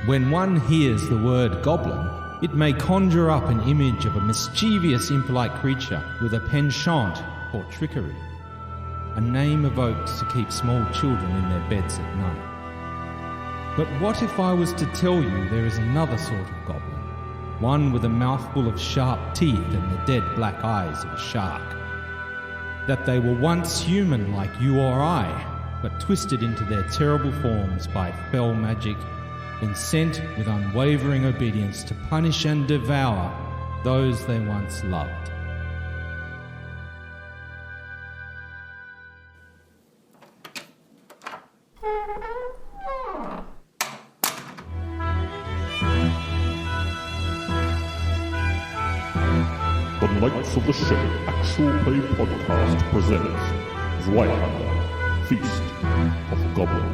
When one hears the word goblin, it may conjure up an image of a mischievous imp-like creature with a penchant for trickery, a name evoked to keep small children in their beds at night. But what if I was to tell you there is another sort of goblin, one with a mouthful of sharp teeth and the dead black eyes of a shark? That they were once human like you or I, but twisted into their terrible forms by fell magic and sent with unwavering obedience to punish and devour those they once loved. The Knights of the Ship Actual Play Podcast presents Zweihander, Feast of Goblins.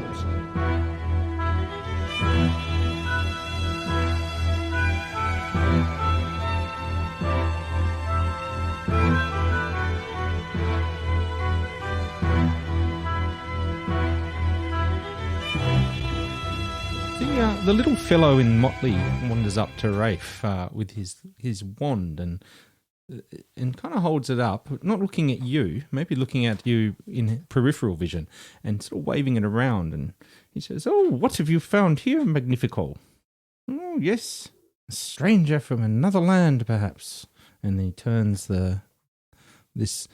The little fellow in motley wanders up to Raphe with his wand and kind of holds it up, not looking at you, maybe looking at you in peripheral vision, and sort of waving it around. And he says, "Oh, what have you found here, Magnifico?" "Oh, yes, a stranger from another land, perhaps." And he turns this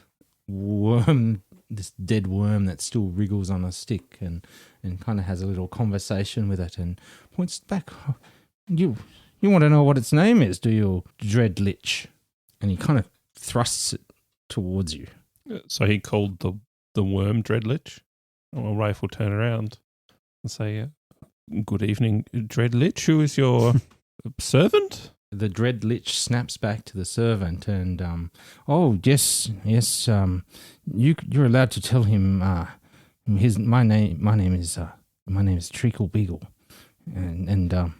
dead worm that still wriggles on a stick and kind of has a little conversation with it and points back. "Oh, you want to know what its name is, do you, Dread Lich?" And he kind of thrusts it towards you. So he called the worm Dread Lich? Well, Raphe will turn around and say, "Good evening, Dread Lich. Who is your servant?" The Dread Lich snaps back to the servant and, "Oh, yes, you're allowed to tell him, my name is Treacle Beagle. And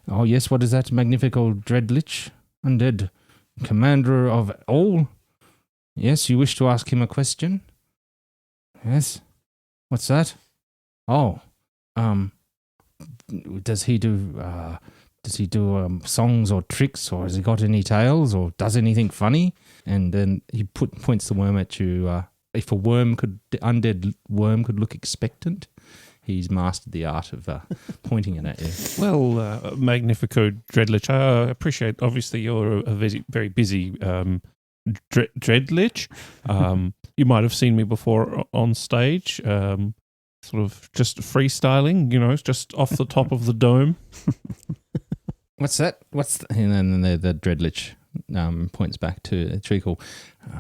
oh, yes, what is that, Magnifico Dread Lich? Undead commander of all? Yes, you wish to ask him a question? Yes. What's that? Oh, does he do songs or tricks, or has he got any tales, or does anything funny?" And then he points the worm at you. If a undead worm could look expectant, he's mastered the art of pointing it at you. Well, Magnifico Dreadlich, I appreciate, obviously you're a very busy Dreadlich. You might have seen me before on stage, sort of just freestyling, just off the top of the dome. What's that? And then the Dreadlich points back to Treacle.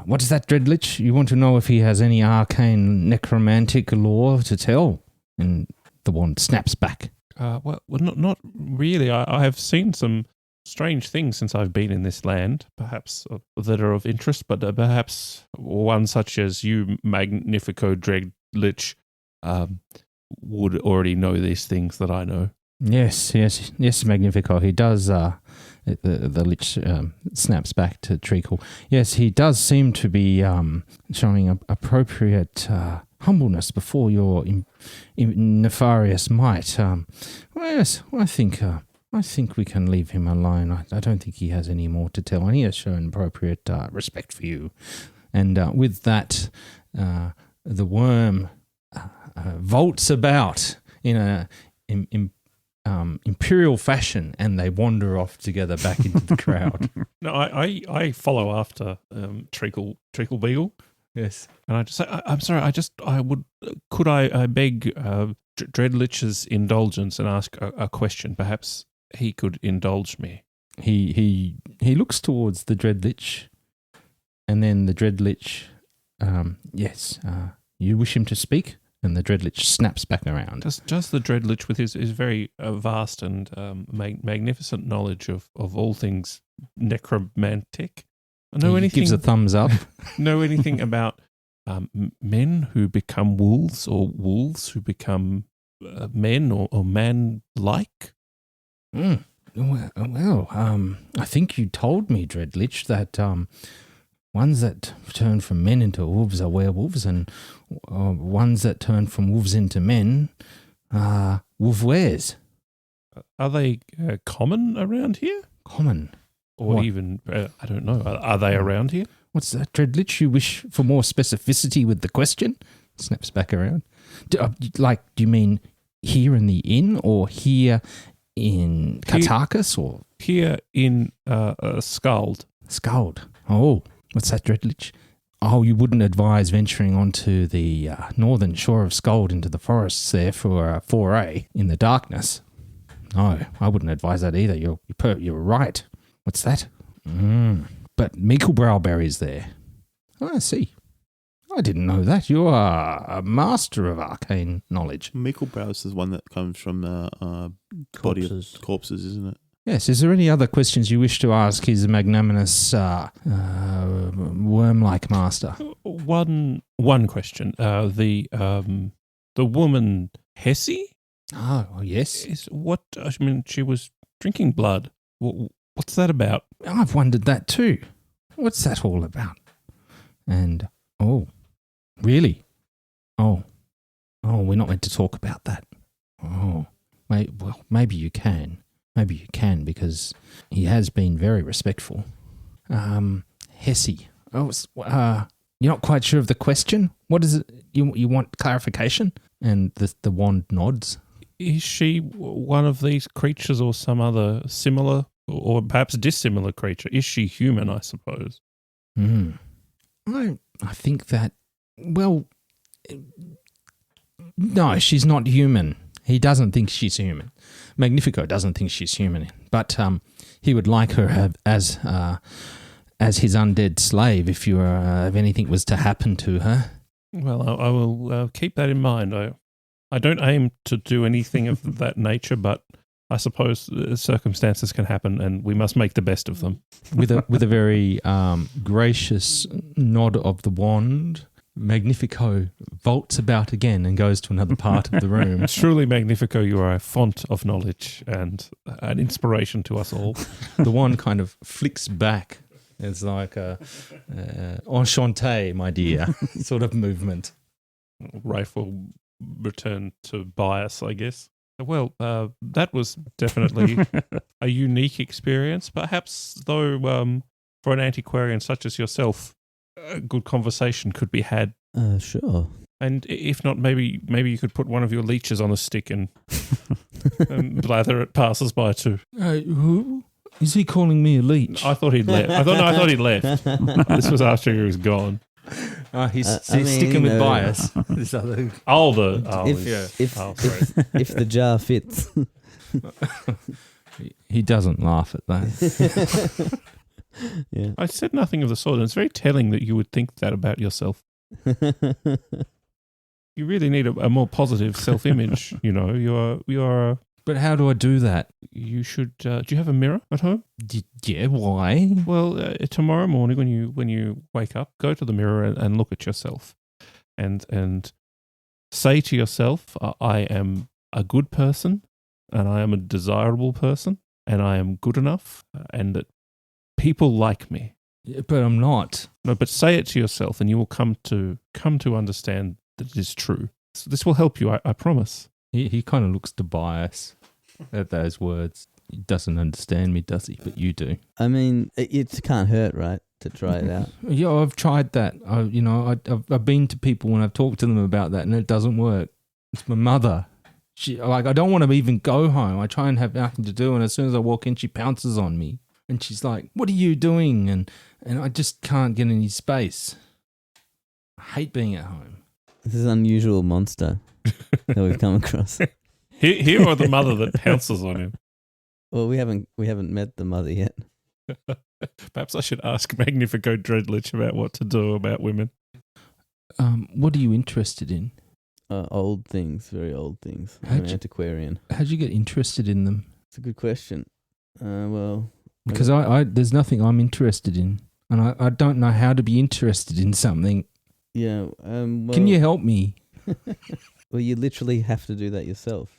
"What is that, Dreadlich? You want to know if he has any arcane necromantic lore to tell?" And the wand snaps back. Well, not really. I have seen some strange things since I've been in this land, perhaps that are of interest, but perhaps one such as you, Magnifico Dreadlich, would already know these things that I know. Yes, Magnifico. He does. The Lich snaps back to Treacle. Yes, he does seem to be showing appropriate humbleness before your nefarious might. Yes, I think we can leave him alone. I don't think he has any more to tell, and he has shown appropriate respect for you. And with that, the worm vaults about in a imperial fashion, and they wander off together back into the crowd. No, I follow after Treacle Beagle. Yes, and I just say, "I'm sorry. Could I beg Dreadlich's indulgence and ask a question? Perhaps he could indulge me." He looks towards the Dreadlich, and then the Dreadlich, yes, you wish him to speak? And the Dreadlich snaps back around. Just the Dreadlich with his very vast and magnificent knowledge of all things necromantic. He gives a thumbs up. Know anything about men who become wolves, or wolves who become men or man-like? Well, I think you told me, Dreadlich, that ones that turn from men into wolves are werewolves, and ones that turn from wolves into men are wolf-wares. Are they common around here? Common? Or What? even, I don't know, are they around here? What's that, Dreadlich? You wish for more specificity with the question? Snaps back around. Do you mean here in the inn or here in Kartakas or? Here in Skald. Skald. Oh, what's that, Dreadlich? Oh, you wouldn't advise venturing onto the northern shore of Skald into the forests there for a foray in the darkness. No, I wouldn't advise that either. You're right. What's that? But Meekelbrowberry's there. Oh, I see. I didn't know that. You are a master of arcane knowledge. Meekelbrow's is one that comes from body of corpses, isn't it? Yes. Is there any other questions you wish to ask his magnanimous worm-like master? One question. The woman Hesse? Oh, yes. She was drinking blood. What's that about? I've wondered that too. What's that all about? And, really? Oh, we're not meant to talk about that. Oh, maybe you can. Maybe you can because he has been very respectful. Hesse. Oh, you're not quite sure of the question? What is it? You want clarification? And the wand nods. Is she one of these creatures or some other similar or perhaps dissimilar creature? Is she human, I suppose? I think that, well, no, she's not human. He doesn't think she's human. Magnifico doesn't think she's human, but he would like her as his undead slave if anything was to happen to her. Well, I will keep that in mind. I don't aim to do anything of that nature, but I suppose circumstances can happen and we must make the best of them. With a very gracious nod of the wand, Magnifico vaults about again and goes to another part of the room. Truly, Magnifico, you are a font of knowledge and an inspiration to us all. The wand kind of flicks back. It's like a enchanté, my dear, sort of movement. Raphe will return to Baius, I guess. Well, that was definitely a unique experience. Perhaps, though, for an antiquarian such as yourself, a good conversation could be had. Sure. And if not, maybe you could put one of your leeches on a stick and blather at passers-by too. Who? Is he calling me a leech? I thought he'd left. I thought he'd left. This was after he was gone. He's sticking with Baius. This other. If the jar fits. He doesn't laugh at that. Yeah. I said nothing of the sort, and it's very telling that you would think that about yourself. You really need a more positive self-image. You know, you are. But how do I do that? You should. Do you have a mirror at home? Yeah. Why? Well, tomorrow morning when you wake up, go to the mirror and look at yourself, and say to yourself, "I am a good person, and I am a desirable person, and I am good enough, and that people like me." Yeah, but I'm not. No, but say it to yourself, and you will come to understand that it is true. So this will help you. I promise. He kind of looks to Baius at those words. He doesn't understand me, does he? But you do. I mean, it can't hurt, right, to try it out? Yeah, I've tried that. I've been to people and I've talked to them about that, and it doesn't work. It's my mother. I don't want to even go home. I try and have nothing to do, and as soon as I walk in, she pounces on me, and she's like, "What are you doing?" And I just can't get any space. I hate being at home. This is an unusual monster that we've come across. Here or the mother that pounces on him. Well, we haven't met the mother yet. Perhaps I should ask Magnifico Dreadlich about what to do about women. What are you interested in? Old things, very old things. I'm an antiquarian. How'd you get interested in them? It's a good question. Because I there's nothing I'm interested in, and I don't know how to be interested in something. Yeah. Can you help me? Well, you literally have to do that yourself.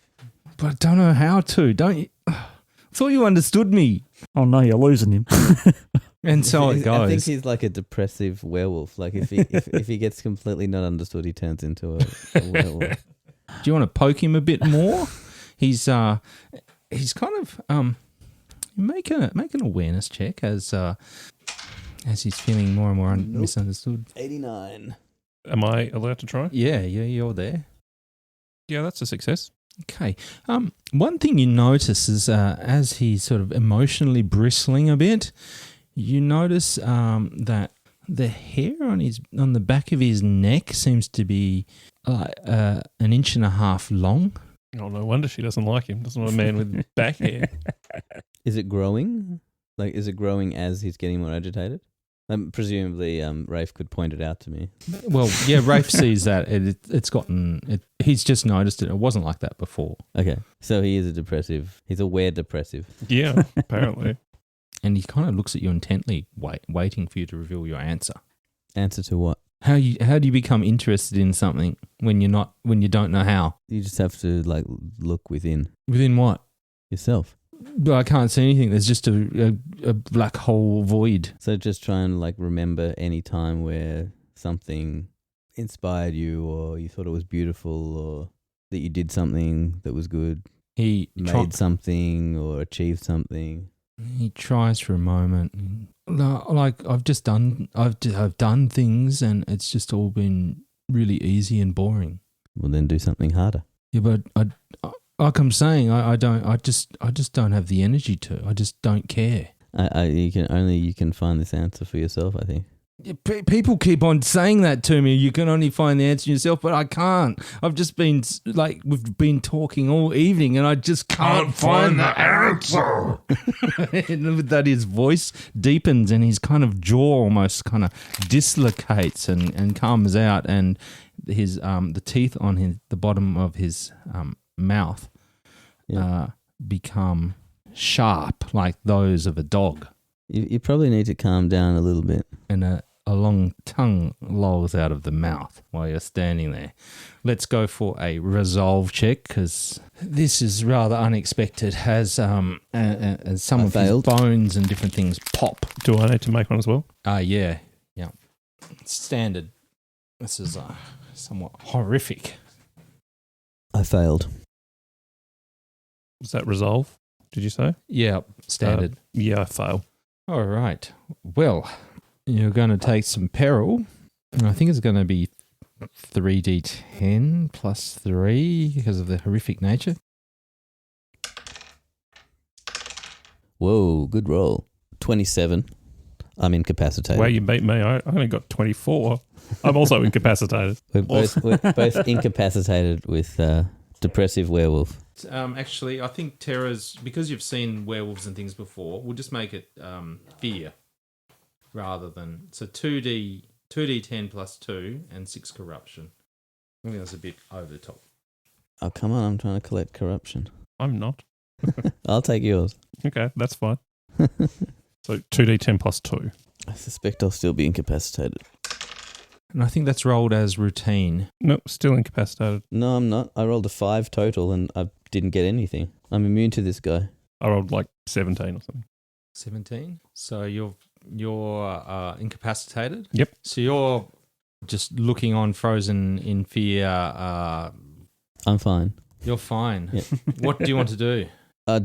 But I don't know how to. Don't you? I thought you understood me. Oh no, you're losing him. And so it goes. I think he's like a depressive werewolf. Like if he gets completely not understood, he turns into a werewolf. Do you want to poke him a bit more? He's he's kind of make an awareness check as he's feeling more and more misunderstood. 89. Am I allowed to try? Yeah, you're there. Yeah, that's a success. Okay. One thing you notice is as he's sort of emotionally bristling a bit, you notice that the hair on the back of his neck seems to be an inch and a half long. Oh, no wonder she doesn't like him. Doesn't want a man with back hair. Is it growing? Like, is it growing as he's getting more agitated? Presumably, Raphe could point it out to me. Well, yeah, Raphe sees that. He's just noticed it. It wasn't like that before. Okay, so he is he's aware depressive. Yeah, apparently. And he kind of looks at you intently, waiting for you to reveal your answer. Answer to what? How do you become interested in something when you don't know how? You just have to look within. Within what? Yourself. But I can't see anything. There's just a black hole void. So just try and remember any time where something inspired you, or you thought it was beautiful, or that you did something that was good. He made something or achieved something. He tries for a moment. I've done things, and it's just all been really easy and boring. Well, then do something harder. Yeah, but like I'm saying, I just don't have the energy to. I just don't care. You can find this answer for yourself, I think. Yeah, people keep on saying that to me. You can only find the answer yourself, but I can't. I've just been we've been talking all evening, and I just can't find the answer. And with that, his voice deepens, and his kind of jaw almost kind of dislocates and comes out, and his the teeth on the bottom of his mouth become sharp, like those of a dog. You probably need to calm down a little bit. And a long tongue lolls out of the mouth while you're standing there. Let's go for a resolve check, because this is rather unexpected as some of his bones and different things pop. Do I need to make one as well? Yeah. Standard. This is somewhat horrific. I failed. Was that resolve, did you say? Yeah, standard. Yeah, I fail. All right. Well, you're going to take some peril. I think it's going to be 3d10 plus 3 because of the horrific nature. Whoa, good roll. 27. I'm incapacitated. Well, you beat me. I only got 24. I'm also incapacitated. We're both incapacitated with depressive werewolf. Actually, I think Terra's, because you've seen werewolves and things before, we'll just make it fear rather than... So 2d10 plus 2 and 6 corruption. I think that's a bit over the top. Oh, come on. I'm trying to collect corruption. I'm not. I'll take yours. Okay, that's fine. So 2d10 plus 2. I suspect I'll still be incapacitated. And I think that's rolled as routine. No, still incapacitated. No, I'm not. I rolled a 5 total and I didn't get anything. I'm immune to this guy. I rolled 17 or something. 17? So you're incapacitated? Yep. So you're just looking on frozen in fear. I'm fine. You're fine. Yep. What do you want to do?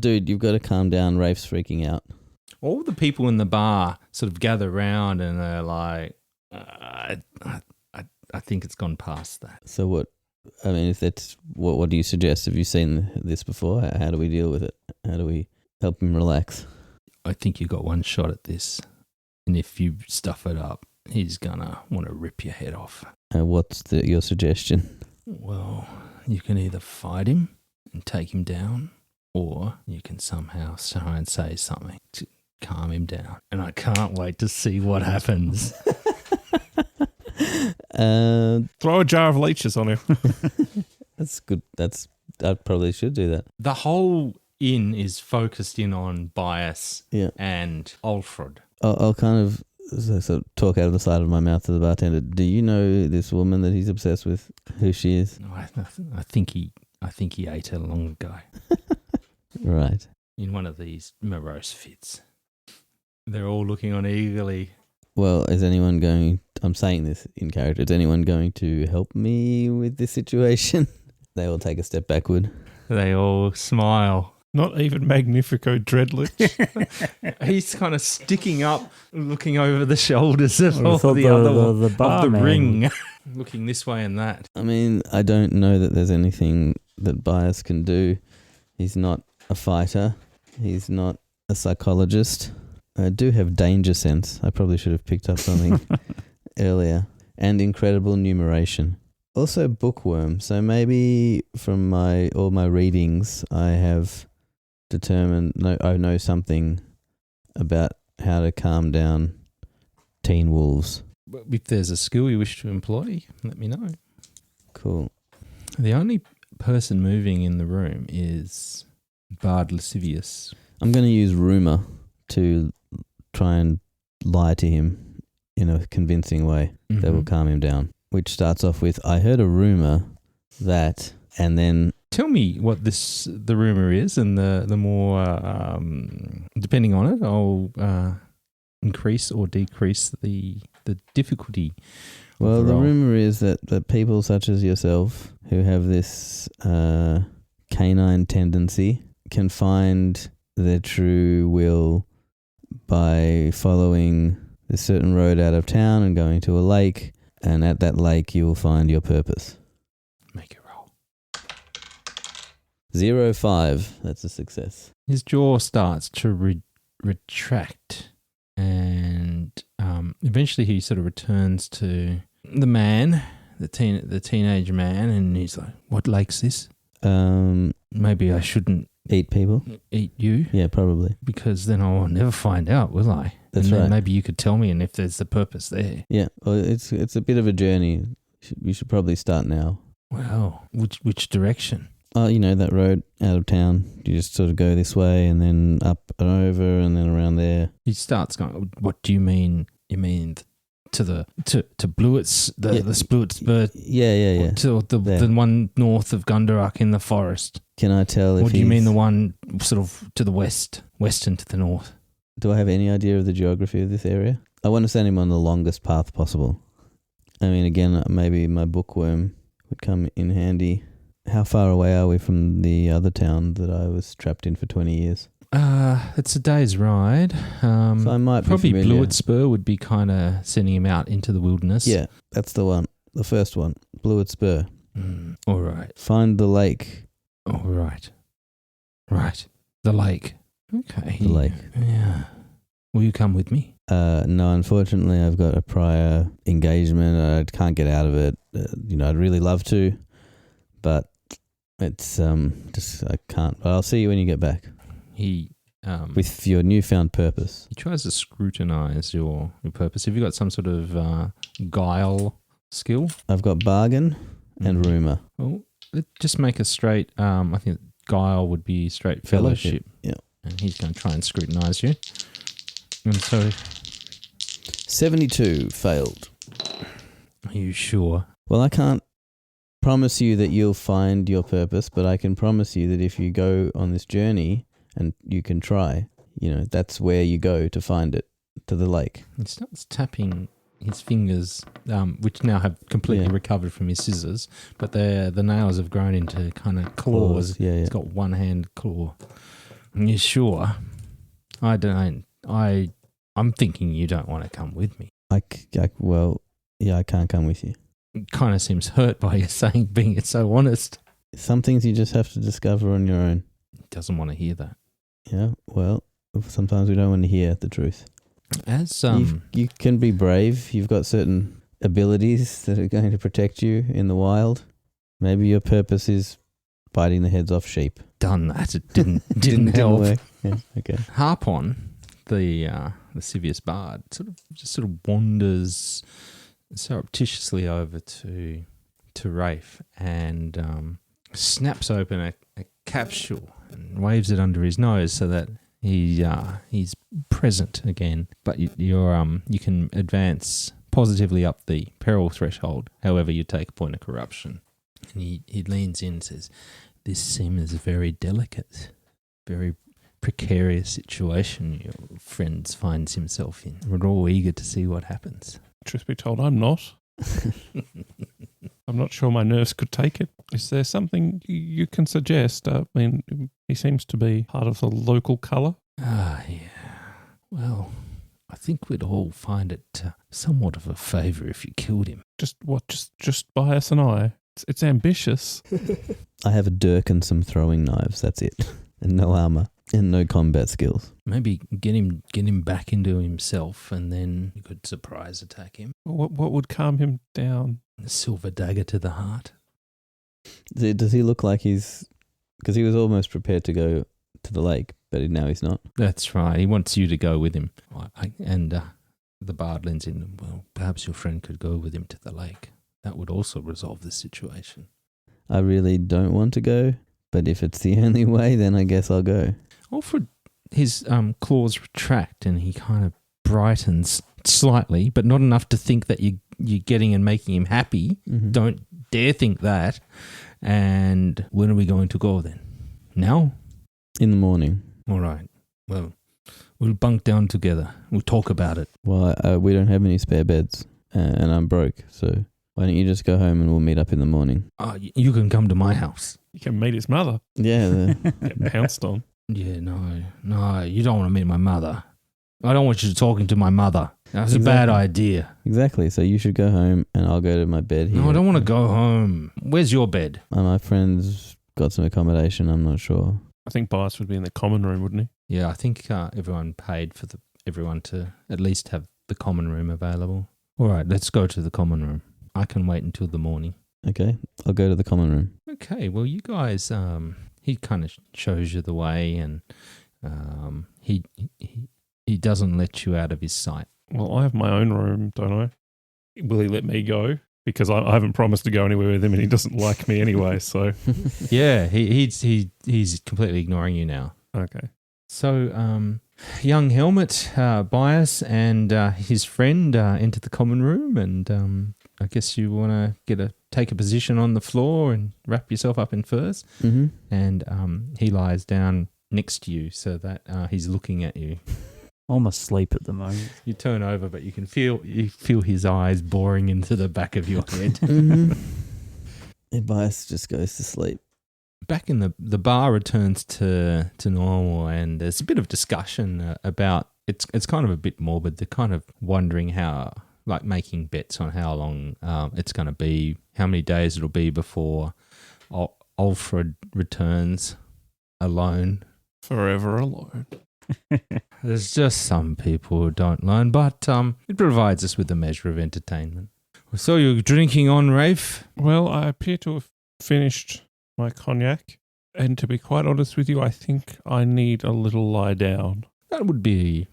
Dude, you've got to calm down. Rafe's freaking out. All the people in the bar sort of gather around and they're like, I think it's gone past that. So what? I mean, if that's what do you suggest? Have you seen this before? How do we deal with it? How do we help him relax? I think you got one shot at this, and if you stuff it up, he's gonna want to rip your head off. What's your suggestion? Well, you can either fight him and take him down, or you can somehow try and say something to calm him down. And I can't wait to see what happens. Throw a jar of leeches on him. That's good. I probably should do that. The whole inn is focused in on Baius and Alfred. I'll kind of so talk out of the side of my mouth to the bartender. Do you know this woman that he's obsessed with? Who she is? I think he ate her long ago. Right. In one of these morose fits. They're all looking on eagerly. Well, is anyone going... I'm saying this in character. Is anyone going to help me with this situation? They all take a step backward. They all smile. Not even Magnifico Dreadlich. He's kind of sticking up, looking over the shoulders of I thought the other one, the of the barman. ring, looking this way and that. I mean, I don't know that there's anything that Baius can do. He's not a fighter. He's not a psychologist. I do have danger sense. I probably should have picked up something earlier. And incredible numeration. Also bookworm. So maybe from all my readings, I have determined I know something about how to calm down teen wolves. If there's a skill you wish to employ, let me know. Cool. The only person moving in the room is Bard Lascivious. I'm going to use rumour to try and lie to him in a convincing way that will calm him down. Which starts off with, I heard a rumour that, and then... Tell me what the rumour is, and the more, depending on it, I'll increase or decrease the difficulty. Well, the roll. rumour is that people such as yourself, who have this canine tendency, can find their true will by following this certain road out of town and going to a lake, and at that lake you will find your purpose. Make it roll. 0-5, that's a success. His jaw starts to retract, and eventually he sort of returns to the man, the teenage man, and he's like, "What lake's this? Maybe I shouldn't Eat people? eat you, Yeah, probably. because then I'll never find out, will I?" That's and then right. maybe you could tell me, and if there's the purpose there. Yeah, well, it's a bit of a journey. You should probably start now. Well, which direction? Oh, that road out of town. You just sort of go this way and then up and over and then around there. He starts going, "What do you mean? You mean to Bluet's, the Spluitsburg, Yeah. to the one north of Gundarak in the forest? Can I tell if Or do you mean the one sort of to the western to the north?" Do I have any idea of the geography of this area? I want to send him on the longest path possible. I mean, again, maybe my bookworm would come in handy. How far away are we from the other town that I was trapped in for 20 years? It's a day's ride. So I might Probably be familiar. Bluitspur would be kind of sending him out into the wilderness. Yeah, that's the one. The first one. Bluitspur. All right. Find the lake. All right. Right. The lake. Okay. The lake. Yeah. Will you come with me? No, unfortunately, I've got a prior engagement. I can't get out of it. I'd really love to, but it's just I can't. But I'll see you when you get back He with your newfound purpose. he tries to scrutinize your purpose. Have you got some sort of guile skill? I've got bargain and rumour. Well, let's just make a straight. I think guile would be straight fellowship. Yeah. And he's going to try and scrutinize you. And so, 72 failed. are you sure? Well, I can't promise you that you'll find your purpose, but I can promise you that if you go on this journey and you can try, that's where you go to find it, to the lake. He starts tapping his fingers, which now have completely Yeah. recovered from his scissors, but the nails have grown into kind of claws. Yeah. He's got one hand claw. Are you sure? I don't. I'm thinking you don't want to come with me. I can't come with you. It kind of seems hurt by you being so honest. Some things you just have to discover on your own. He doesn't want to hear that. Yeah, well, sometimes we don't want to hear the truth. As You can be brave. You've got certain abilities that are going to protect you in the wild. Maybe your purpose is biting the heads off sheep. done that, it didn't help. work. Yeah, okay. Harpon, the lascivious bard, sort of wanders surreptitiously over to Raphe and snaps open a capsule and waves it under his nose so that he's present again. But you can advance positively up the peril threshold. However, you take a point of corruption. And he leans in and says, "This seems very delicate, very precarious situation your friend finds himself in. We're all eager to see what happens." Truth be told, I'm not. I'm not sure my nerves could take it. Is there something you can suggest? I mean, He seems to be part of the local colour. Ah, yeah. Well, I think we'd all find it somewhat of a favour if you killed him. Just Baius and I. It's ambitious. I have a dirk and some throwing knives. That's it, and no armor and no combat skills. Maybe get him back into himself, and then you could surprise attack him. What would calm him down? A silver dagger to the heart. Does he look like he's... Because he was almost prepared to go to the lake, but now he's not. That's right. He wants you to go with him. And the bard lends in, well, perhaps your friend could go with him to the lake. That would also resolve the situation. I really don't want to go, but if it's the only way, then I guess I'll go. Alfred, his claws retract and he kind of brightens slightly, but not enough to think that you're getting and making him happy. Mm-hmm. Don't dare think that. And when are we going to go then? Now? In the morning. All right. Well, we'll bunk down together. We'll talk about it. Well, we don't have any spare beds, and I'm broke, so why don't you just go home and we'll meet up in the morning? You can come to my house. You can meet his mother. Yeah. Get pounced on. Yeah, no, you don't want to meet my mother. I don't want you talking to my mother. That's a bad idea. Exactly. So you should go home and I'll go to my bed here. No, I don't want to go home. Where's your bed? My friend's got some accommodation. I'm not sure. I think Baius would be in the common room, wouldn't he? Yeah, I think everyone paid for everyone to at least have the common room available. All right, let's go to the common room. I can wait until the morning. Okay, I'll go to the common room. Okay, well, you guys, he kind of shows you the way, and he doesn't let you out of his sight. Well, I have my own room, don't I? Will he let me go? Because I haven't promised to go anywhere with him, and he doesn't like me anyway. So yeah, he's completely ignoring you now. Okay. So, young Helmut, Baius, and his friend enter the common room, and I guess you want to take a position on the floor and wrap yourself up in furs. Mm-hmm. And he lies down next to you so that he's looking at you. I'm asleep at the moment. You turn over, but you can feel his eyes boring into the back of your head. Mm-hmm. And Baius just goes to sleep. Back in the bar returns to normal, and there's a bit of discussion about it's kind of a bit morbid. They're kind of wondering how, like, making bets on how long it's going to be, how many days it'll be before Alfred returns alone. Forever alone. There's just some people who don't learn, but it provides us with a measure of entertainment. So you're drinking on, Raphe? Well, I appear to have finished my cognac, and to be quite honest with you, I think I need a little lie down. That would be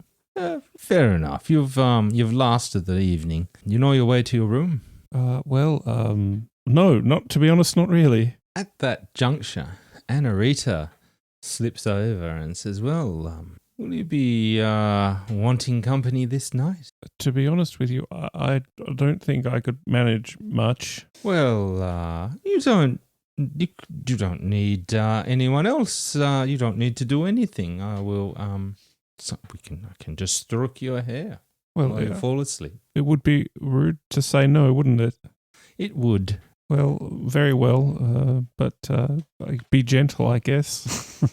fair enough. You've lasted the evening. You know your way to your room? No, not to be honest, not really. At that juncture, Anarita slips over and says, well, will you be wanting company this night? To be honest with you, I don't think I could manage much. Well, you don't need anyone else. You don't need to do anything. I will. I can just stroke your hair while you fall asleep. It would be rude to say no, wouldn't it? It would. Well, very well, but be gentle, I guess.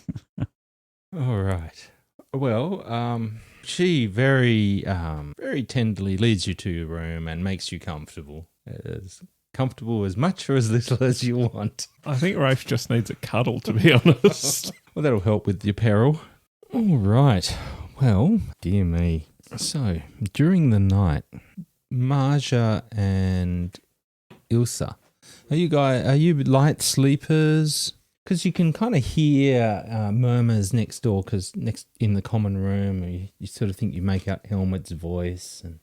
All right. Well, she very tenderly leads you to your room and makes you comfortable. As comfortable as much or as little as you want. I think Raphe just needs a cuddle, to be honest. Well, that'll help with your peril. All right. Well, dear me. So, during the night, Maja and Ilse, are you light sleepers? Because you can kind of hear murmurs next door, because next in the common room, you sort of think you make out Helmut's voice and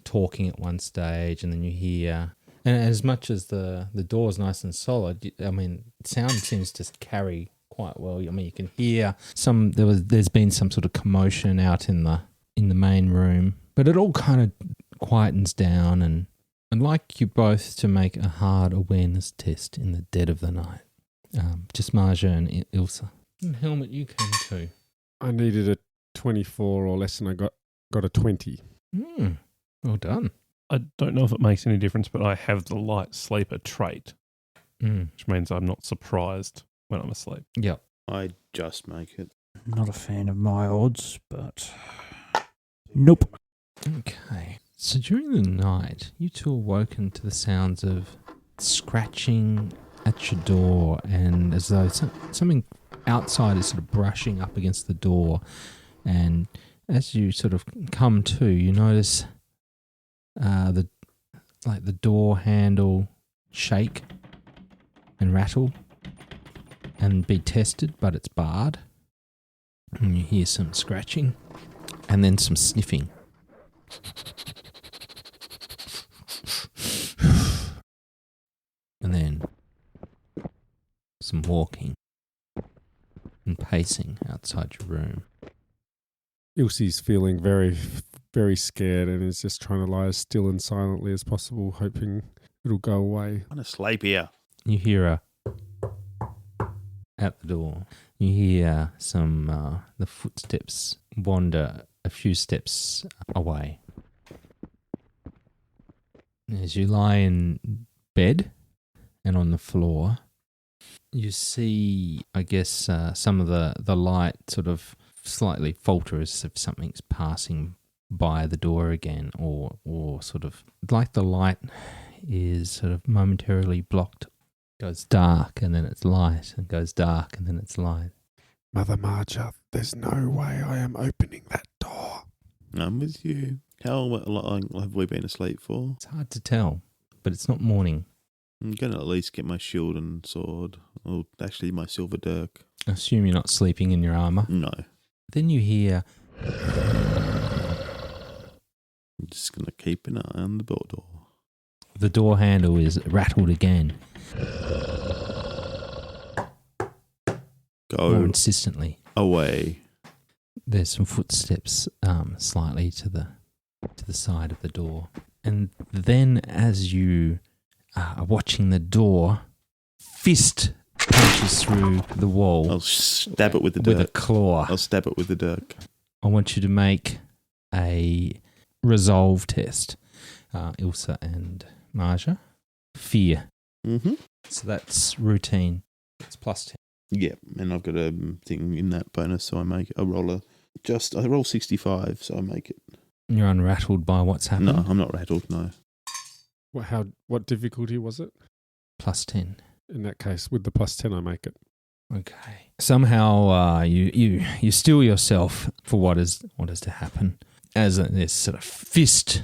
talking at one stage, and then you hear, and as much as the door's nice and solid, I mean, sound seems to carry quite well. I mean, you can hear there's been some sort of commotion out in the main room, but it all kind of quietens down, and I'd like you both to make a hard awareness test in the dead of the night. Just Maja and Ilse. And Helmut, you came too. I needed a 24 or less, and I got a 20. Well done. I don't know if it makes any difference, but I have the light sleeper trait, which means I'm not surprised when I'm asleep. Yep. I just make it. Not a fan of my odds, but nope. Okay. So during the night, you two are woken to the sounds of scratching at your door, and as though something outside is sort of brushing up against the door. And as you sort of come to, you notice the door handle shake and rattle and be tested, but it's barred. And you hear some scratching and then some sniffing. And then some walking and pacing outside your room. Ilse's feeling very, very scared and is just trying to lie as still and silently as possible, hoping it'll go away. I'm gonna sleep here. You hear at the door. You hear some the footsteps wander a few steps away. As you lie in bed and on the floor, you see, I guess, some of the light sort of slightly falter as if something's passing by the door again, or sort of like the light is sort of momentarily blocked. It goes dark and then it's light, and goes dark and then it's light. Mother Maja, there's no way I am opening that door. I'm with you. How long have we been asleep for? It's hard to tell, but it's not morning. I'm gonna at least get my shield and sword, or actually my silver dirk. I assume you're not sleeping in your armour. No. Then you hear I'm just gonna keep an eye on the door. the door handle is rattled again, more Go insistently. away. There's some footsteps slightly to the side of the door. And then as you are watching the door, fist punches through the wall I'll stab it with the with a dirk. claw. I'll stab it with the dirk. I want you to make a resolve test, Ilse and Maja. Fear. Mm-hmm. So that's routine. It's plus 10. Yeah, and I've got a thing in that bonus, so I roll 65, so I make it. You're unrattled by what's happening? No, I'm not rattled, no. What difficulty was it? Plus 10. In that case, with the plus 10, I make it. Okay. Somehow you steel yourself for what is to happen. As this sort of fist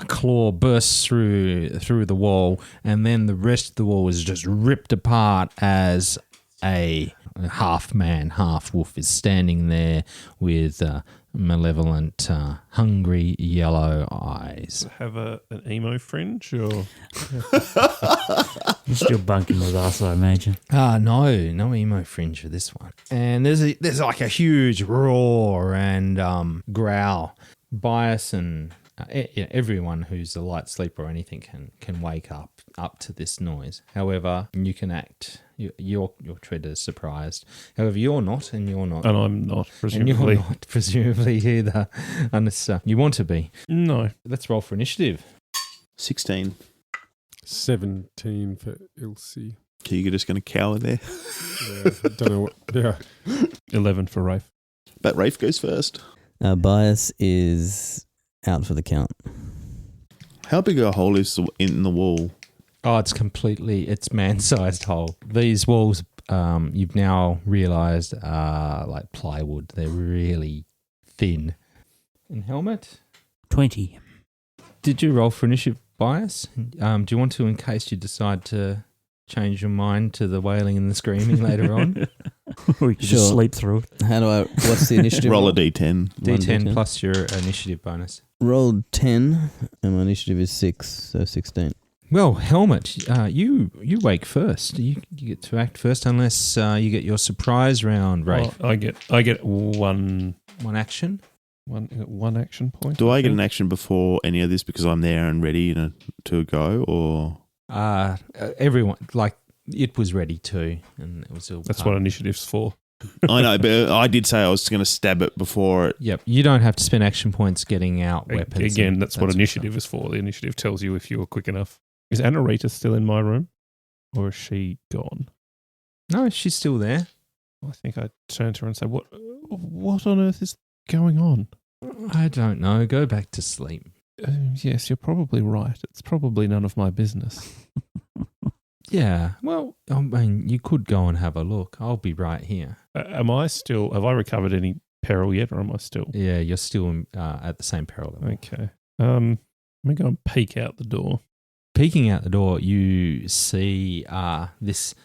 claw bursts through the wall, and then the rest of the wall is just ripped apart as a half man, half wolf is standing there with malevolent, hungry yellow eyes. Have an emo fringe or You're still bunking with us, I imagine. No emo fringe for this one. And there's like a huge roar and growl. Baius and everyone who's a light sleeper or anything can wake up to this noise. However, you can act. Your tread is surprised. However, you're not, and you're not. and I'm not presumably. And you're not, presumably, either. Unless you want to be. No. Let's roll for initiative. 16. 17 for Ilse. So you're just going to cower there? Yeah, don't know what. Yeah. 11 for Raphe. But Raphe goes first. Baius is out for the count. How big a hole is in the wall? Oh, it's man-sized hole. These walls, you've now realised, are like plywood. They're really thin. And Helmut? 20. Did you roll for initiative, Baius? Do you want to, in case you decide to change your mind to the wailing and the screaming later on? We could just sleep through it. What's the initiative? Roll a D10. D10 plus your initiative bonus. Rolled 10, and my initiative is 6, so 16. Well, Helmut, you wake first. You get to act first, unless you get your surprise round, Raphe. Oh, I get one One action. one action point. Do I get an action before any of this because I'm there and ready to go, or? Everyone, like, it was ready too, and it was all. That's what initiative's for. I know, but I did say I was going to stab it before it. Yep, you don't have to spend action points getting out weapons. Again, that's what initiative is for. The initiative tells you if you were quick enough. Is anchorite still in my room? Or is she gone? No, she's still there. I think I turn to her and say, What on earth is going on? I don't know. Go back to sleep. Yes, you're probably right. It's probably none of my business. Yeah, well, I mean, you could go and have a look. I'll be right here. Have I recovered any peril yet, or am I still? Yeah, you're still at the same peril level. Okay. Let me go and peek out the door. Peeking out the door, you see this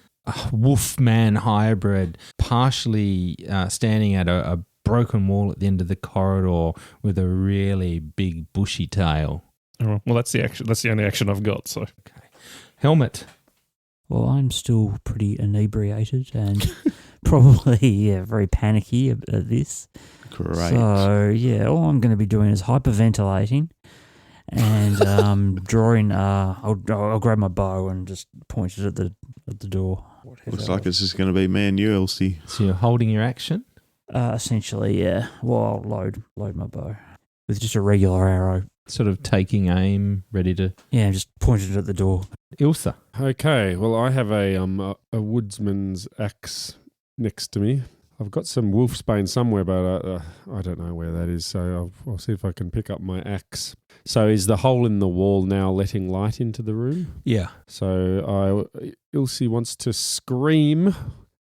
wolf-man hybrid partially standing at a broken wall at the end of the corridor with a really big bushy tail. All right. Well, that's the action. That's the only action I've got. So, Okay, Helmut. Well, I'm still pretty inebriated and probably very panicky at this. Great. So, yeah, all I'm going to be doing is hyperventilating and drawing. I'll grab my bow and just point it at the door. Looks like it's just going to be me and you, Elsie. So you're holding your action? Essentially, yeah. Well, I'll load my bow with just a regular arrow. Sort of taking aim, ready to... Yeah, just pointed it at the door. Ilse. Okay, well, I have a woodsman's axe next to me. I've got some wolfsbane somewhere, but I don't know where that is, so I'll see if I can pick up my axe. So is the hole in the wall now letting light into the room? Yeah. So Ilse wants to scream,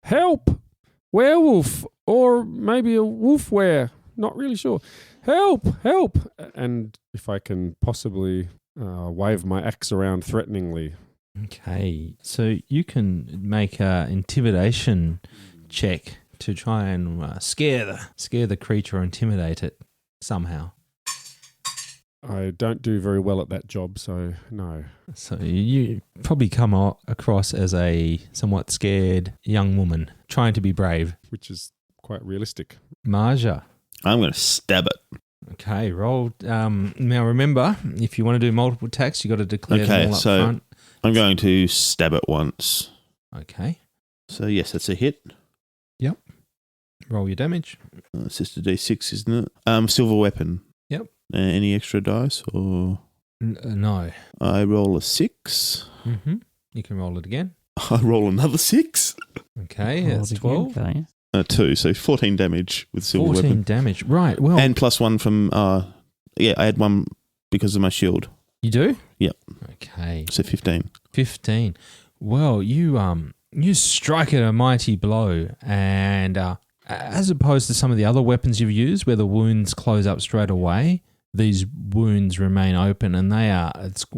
"Help! Werewolf! Or maybe a wolf were. Not really sure. Help! Help!" And if I can possibly wave my axe around threateningly. Okay, so you can make an intimidation check to try and scare the creature or intimidate it somehow. I don't do very well at that job, so no. So you probably come across as a somewhat scared young woman trying to be brave. Which is quite realistic. Maja. I'm going to stab it. Okay, roll. Now remember, if you want to do multiple attacks, you got to declare them all up so front. I'm going to stab it once. Okay. So yes, that's a hit. Roll your damage. It's just a D6, isn't it? Silver weapon. Yep. Any extra dice or? No. I roll a 6. Mm-hmm. You can roll it again. I roll another 6. Okay, that's 12. Okay. 2, so 14 damage with silver 14 weapon. damage. Right, well... And plus 1 from, I had 1 because of my shield. You do? Yep. Okay. So 15. 15. Well, you strike it a mighty blow, and as opposed to some of the other weapons you've used where the wounds close up straight away, these wounds remain open, and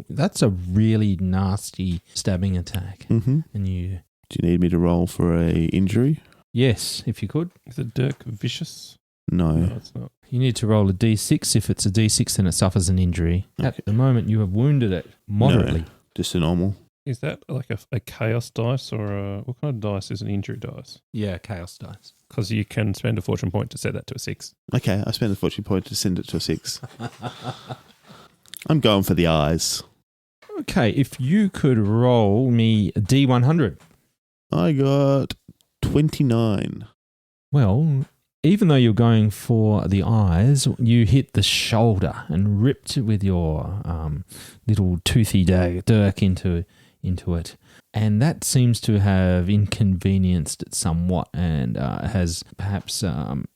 that's a really nasty stabbing attack. Mm-hmm. And you... Do you need me to roll for a injury? Yes, if you could. Is the dirk vicious? No. No, it's not. You need to roll a d6. If it's a d6, then it suffers an injury. Okay. At the moment, you have wounded it moderately. No, just a normal. Is that like a chaos dice, or what kind of dice is an injury dice? Yeah, chaos dice. Because you can spend a fortune point to set that to a 6. Okay, I spent a fortune point to send it to a 6. I'm going for the eyes. Okay, if you could roll me a d100. I got 29. Well, even though you're going for the eyes, you hit the shoulder and ripped with your little toothy dirk into it. And that seems to have inconvenienced it somewhat and has perhaps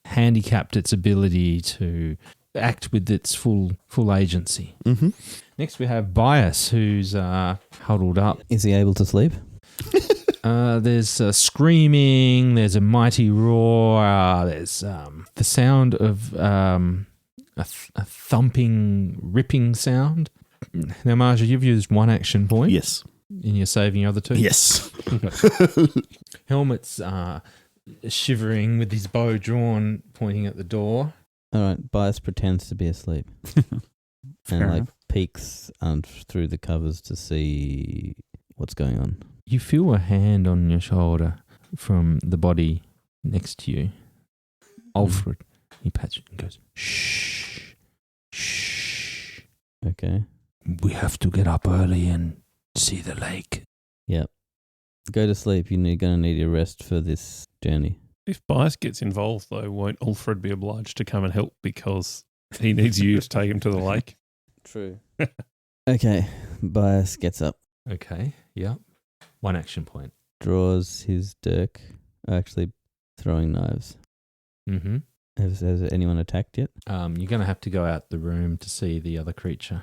handicapped its ability to act with its full agency. Mm-hmm. Next we have Baius, who's huddled up. Is he able to sleep? There's screaming, there's a mighty roar, there's the sound of a thumping, ripping sound. Now, Maja, you've used 1 action point. Yes. And you're saving your other 2? Yes. Helmut's shivering with his bow drawn, pointing at the door. All right, Baius pretends to be asleep Fair and enough. peeks through the covers to see what's going on. You feel a hand on your shoulder from the body next to you. Alfred. He pats you and goes, shh, shh. Okay. We have to get up early and see the lake. Yep. Go to sleep. You're going to need a rest for this journey. If Baius gets involved, though, won't Alfred be obliged to come and help because he needs you to take him to the lake? True. Okay. Baius gets up, Okay, yeah. 1 action point. draws his dirk. Actually, throwing knives. Mm-hmm. Has anyone attacked yet? You're going to have to go out the room to see the other creature.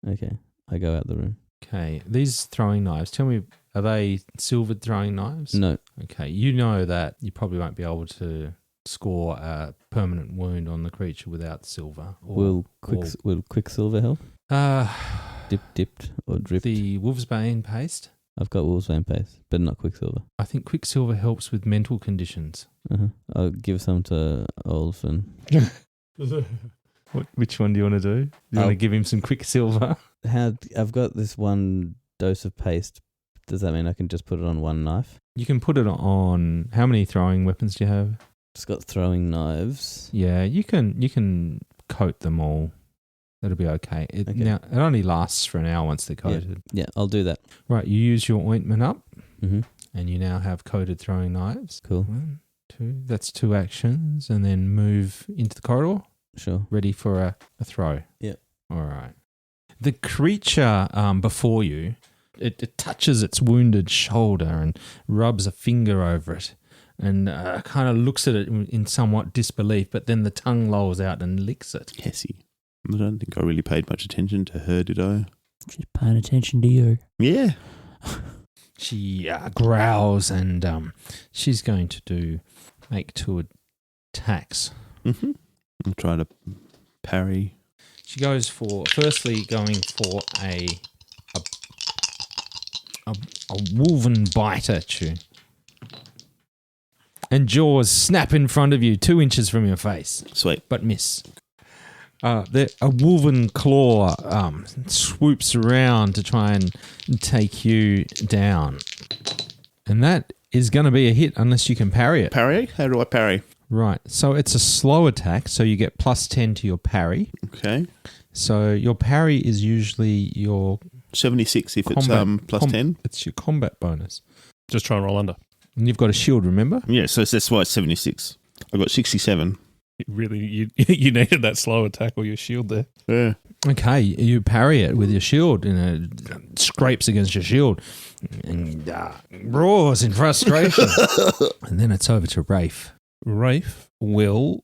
Okay, I go out the room. Okay, these throwing knives, tell me, are they silvered throwing knives? No. Okay, you know that you probably won't be able to score a permanent wound on the creature without silver. Will Quicksilver help? Dipped or dripped? The Wolfsbane paste. I've got Wolfsbane paste, but not Quicksilver. I think Quicksilver helps with mental conditions. Uh-huh. I'll give some to Olfen. Which one do you want to do? You want to give him some Quicksilver? I've got this one dose of paste. Does that mean I can just put it on one knife? You can put it on. How many throwing weapons do you have? Just got throwing knives. Yeah, you can coat them all. That'll be okay. Now, it only lasts for an hour once they're coated. Yeah, I'll do that. Right, you use your ointment up, Mm-hmm. and you now have coated throwing knives. Cool. 1, 2. That's 2 actions, and then move into the corridor. Sure. Ready for a throw. Yeah. All right. The creature before you, it touches its wounded shoulder and rubs a finger over it, and kind of looks at it in somewhat disbelief. But then the tongue lolls out and licks it. Hessie. I don't think I really paid much attention to her, did I? She's paying attention to you. Yeah. She growls, and she's going to make 2 attacks. Mm-hmm. I'll try to parry. She goes for, firstly, going for a woven bite at you. And jaws snap in front of you, 2 inches from your face. Sweet. But miss. A woven claw swoops around to try and take you down. And that is going to be a hit unless you can parry it. Parry? How do I parry? Right. So it's a slow attack, so you get +10 to your parry. Okay. So your parry is usually your 76 if it's plus 10. It's your combat bonus. Just try and roll under. And you've got a shield, remember? Yeah, so that's why it's 76. I got 67. Really, you needed that slow attack or your shield there. Yeah. Okay, you parry it with your shield, and it scrapes against your shield and roars in frustration. And then it's over to Raphe. Raphe will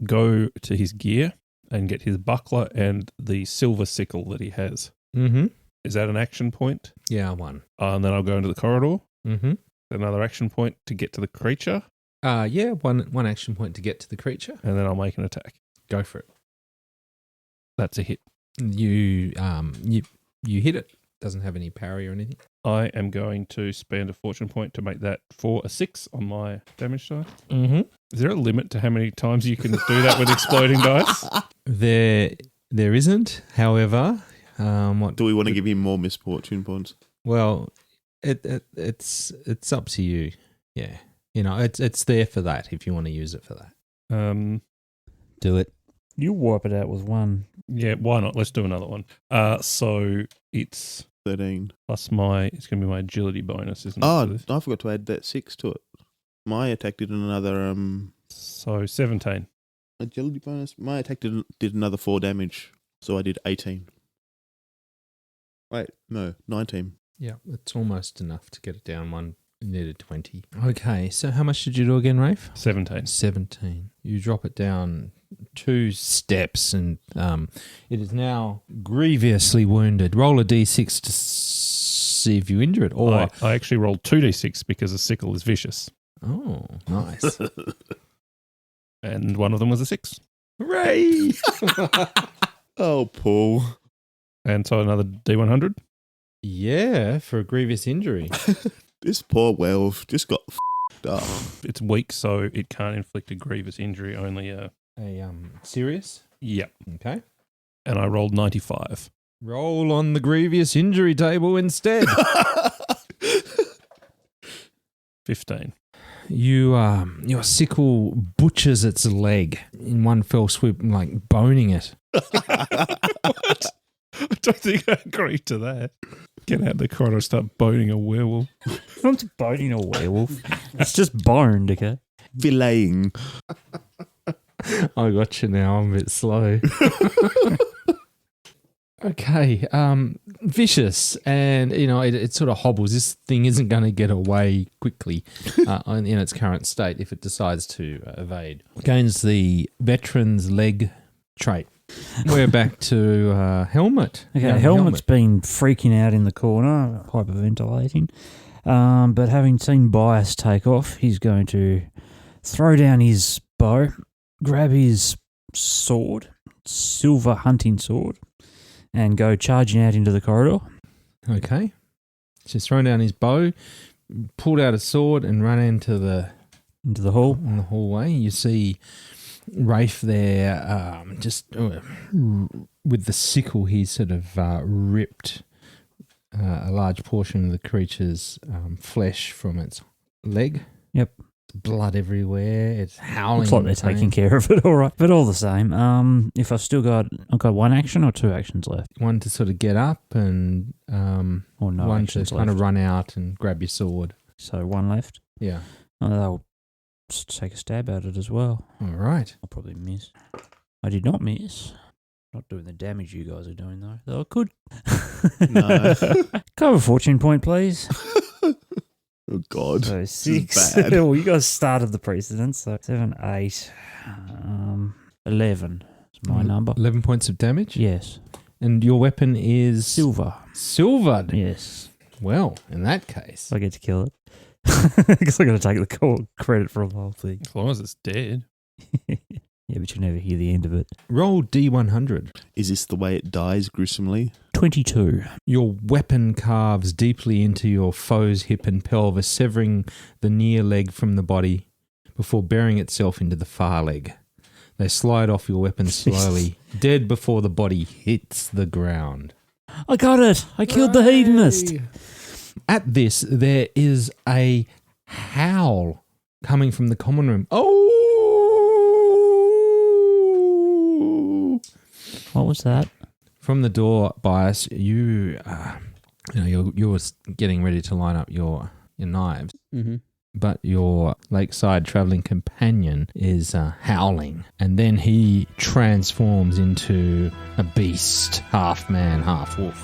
go to his gear and get his buckler and the silver sickle that he has. Mm-hmm. Is that an action point? Yeah, 1. And then I'll go into the corridor. Mm-hmm. Another action point to get to the creature. Yeah, one action point to get to the creature. And then I'll make an attack. Go for it. That's a hit. You hit it. Doesn't have any parry or anything. I am going to spend a fortune point to make that for a 6 on my damage die. Mm-hmm. Is there a limit to how many times you can do that with exploding dice? There isn't. However, Do we want to give him more misfortune points? Well, it's up to you. Yeah, it's there for that if you want to use it for that. Do it. You wipe it out with 1. Yeah, why not? Let's do another one. So it's 13. plus it's going to be my agility bonus, isn't it? Oh, I forgot to add that 6 to it. My attack did another So 17. agility bonus. My attack did another 4 damage, so I did 18. Wait, no, 19. Yeah, it's almost enough to get it down 1. You needed 20. Okay, so how much did you do again, Raphe? 17. 17. You drop it down 2 steps, and it is now grievously wounded. Roll a d6 to see if you injure it. Or I actually rolled 2d6 because the sickle is vicious. Oh, nice. And one of them was a 6. Hooray! Oh, Paul. And so another d100. Yeah, for a grievous injury. This poor werewolf just got f***ed up. It's weak, so it can't inflict a grievous injury, only a... Serious? Yep. Okay. And I rolled 95. Roll on the grievous injury table instead. 15. Your sickle butchers its leg in one fell swoop, like boning it. What? I don't think I agree to that. Get out the corridor and start boning a werewolf. It's not boning a werewolf. It's just boned, okay? Filleting. I got you now. I'm a bit slow. Okay, vicious, and it sort of hobbles. This thing isn't going to get away quickly in its current state if it decides to evade. Gains the veteran's leg trait. We're back to Helmut. Okay, Young Helmut's been freaking out in the corner, hyperventilating. But having seen Baius take off, he's going to throw down his bow, grab his sword, silver hunting sword, and go charging out into the corridor. Okay, so he's thrown down his bow, pulled out a sword, and run into the hall. In the hallway, you see Raphe there, just with the sickle. He's sort of ripped a large portion of the creature's flesh from its leg. Yep. Blood everywhere. It's howling. Looks like they're taking care of it, all right. But all the same, if I've got one action or two actions left. One to sort of get up and Or no one to actions kind of left. run out and grab your sword. So one left. Yeah. I'll just take a stab at it as well. All right. I'll probably miss. I did not miss. Not doing the damage you guys are doing though. Though I could. No. Go a fortune point, please. Oh, God. So This is 6. bad. Well, you guys started the precedence. So 7, 8, 11 is my number. 11 points of damage. Yes. And your weapon is Silver. silvered. Yes. Well, in that case, I get to kill it. Because I got to take the credit for the whole thing. As long as it's dead. Yeah, but you never hear the end of it. roll D100. Is this the way it dies gruesomely? 22. Your weapon carves deeply into your foe's hip and pelvis, severing the near leg from the body before burying itself into the far leg. They slide off your weapon slowly, dead before the body hits the ground. I got it. I killed the hedonist. At this, there is a howl coming from the common room. Oh! What was that? From the door, Baius, you're getting ready to line up your knives, Mm-hmm. but your lakeside traveling companion is howling, and then he transforms into a beast, half man, half wolf.